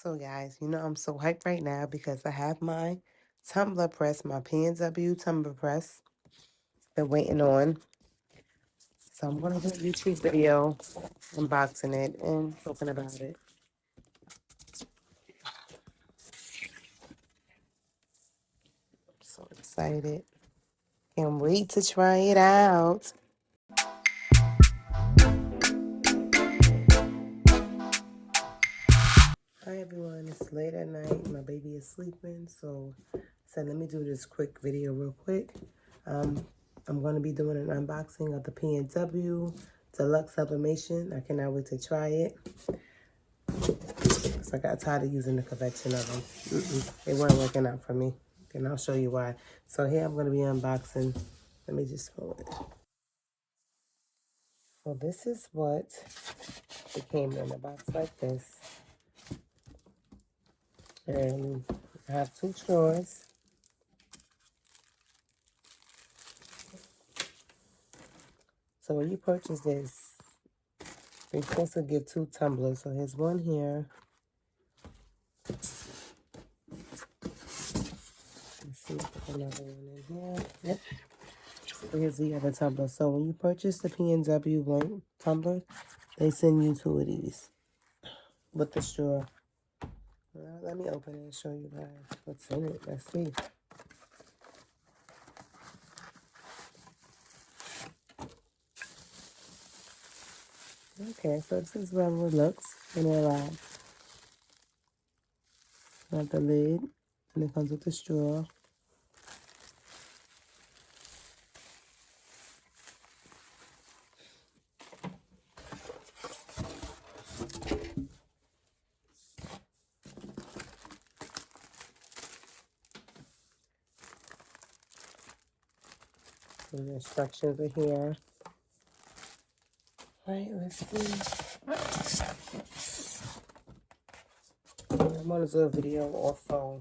So guys, you know I'm so hyped right now because I have my tumbler press, my PNW tumbler press. Been waiting on. So I'm gonna do a YouTube video unboxing it and talking about it. So excited. Can't wait to try it out. Hi everyone, it's late at night. My baby is sleeping, so I said let me do this quick video real quick. I'm going to be doing an unboxing of the PNW Deluxe Sublimation. I cannot wait to try it. So I got tired of using the convection of them. They weren't working out for me. And I'll show you why. So here I'm going to be unboxing. Let me just pull it. So this is what it came in a box like this. And I have 2 straws. So when you purchase this, you're supposed to get 2 tumblers. So here's one here. Let's see, put another one in here. Yep. So here's the other tumbler. So when you purchase the PNW one tumbler, they send you 2 of these with the straw. Let me open it and show you guys what's in it. Let's see. Okay, so this is how it looks in real life. Got the lid, and it comes with the straw. So the instructions are here. All right, let's see. I'm gonna do a video also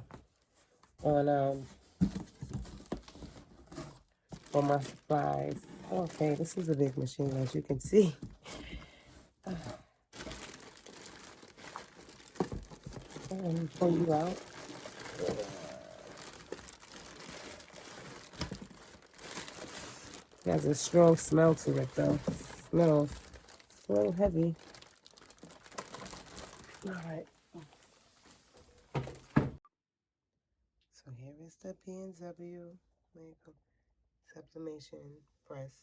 on my supplies. Okay, this is a big machine, as you can see. Let me pull you out. It has a strong smell to it, though. Smells a little heavy. All right. So here is the PNW Sublimation Press.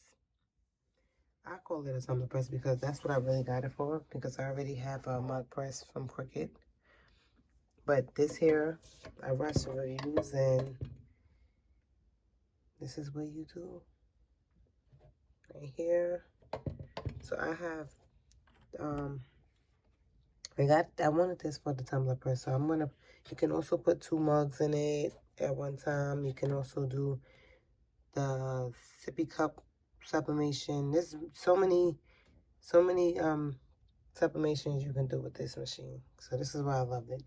I call it a tumbler press because that's what I really got it for, because I already have a mug press from Cricut. But this here, I watched the reviews, and this is what you do. Right here. So I have, I wanted this for the tumbler press. So you can also put 2 mugs in it at one time. You can also do the sippy cup sublimation. There's so many sublimations you can do with this machine. So this is why I loved it.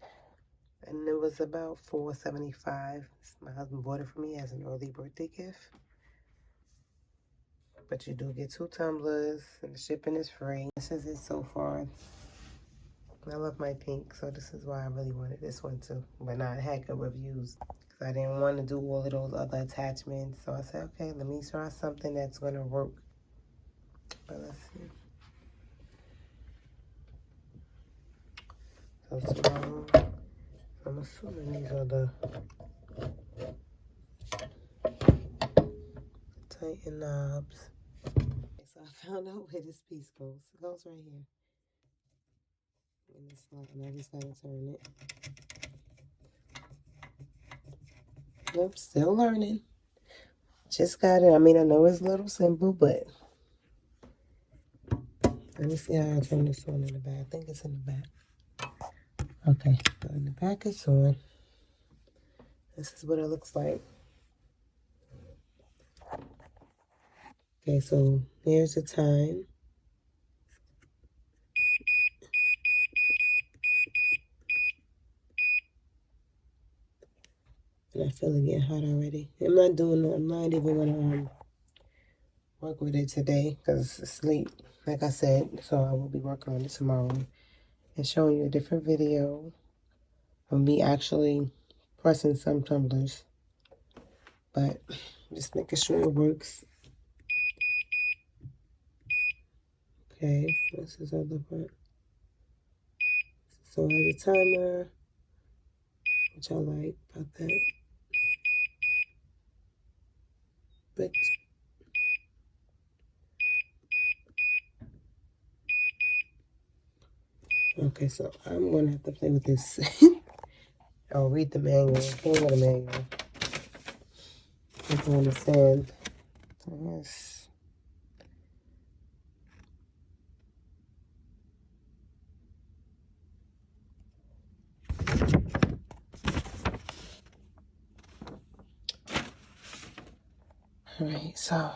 And it was about $4.75. My husband bought it for me as an early birthday gift. But you do get 2 tumblers, and the shipping is free. This is it so far. I love my pink, so this is why I really wanted this one too. But I had good reviews, because I didn't want to do all of those other attachments. So I said, okay, let me try something that's going to work. But let's see. So tomorrow, I'm assuming these are the tighten knobs. Okay, so I found out where this piece goes. It goes right here. And it's not, and I just gotta turn it. Nope, still learning. Just got it. I mean, I know it's a little simple, but let me see how I turn this on in the back. I think it's in the back. Okay, so in the back it's on. This is what it looks like. Okay, so here's the time. And I feel it getting hot already. I'm not even gonna work with it today because it's late, like I said. So I will be working on it tomorrow and showing you a different video of me actually pressing some tumblers, but just making sure it works. Okay, this is other part. So it has a timer, which I like about that. But okay, so I'm gonna have to play with this. I'll read the manual. Can't read the manual. I can understand. Yes. Alright, so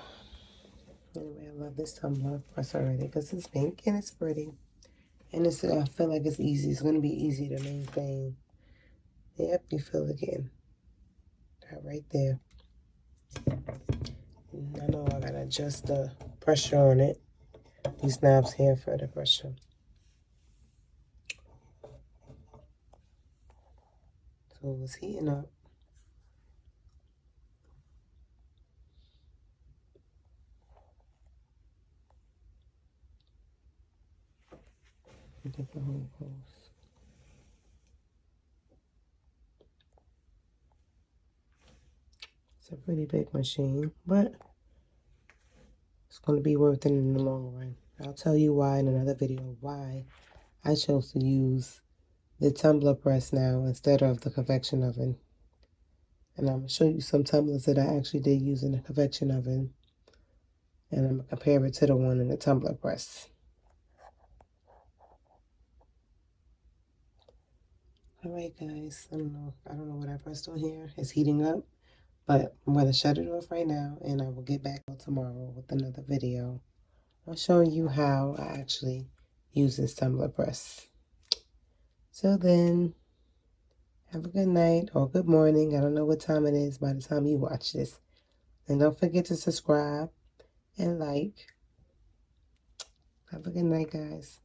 anyway, I love this tumbler press already because it's pink and it's pretty. And it's, I feel like it's easy. It's going to be easy to maintain. Yep, you feel it again. Right there. And I know I got to adjust the pressure on it. These knobs here for the pressure. So it's heating up. Get the whole post. It's a pretty big machine, but it's going to be worth it in the long run. I'll tell you why in another video why I chose to use the tumbler press now instead of the convection oven. And I'm going to show you some tumblers that I actually did use in the convection oven. And I'm going to compare it to the one in the tumbler press. Alright guys, I don't know what I pressed on here. It's heating up. But I'm going to shut it off right now and I will get back tomorrow with another video. I'm showing you how I actually use this tumbler press. So then, have a good night or good morning. I don't know what time it is by the time you watch this. And don't forget to subscribe and like. Have a good night, guys.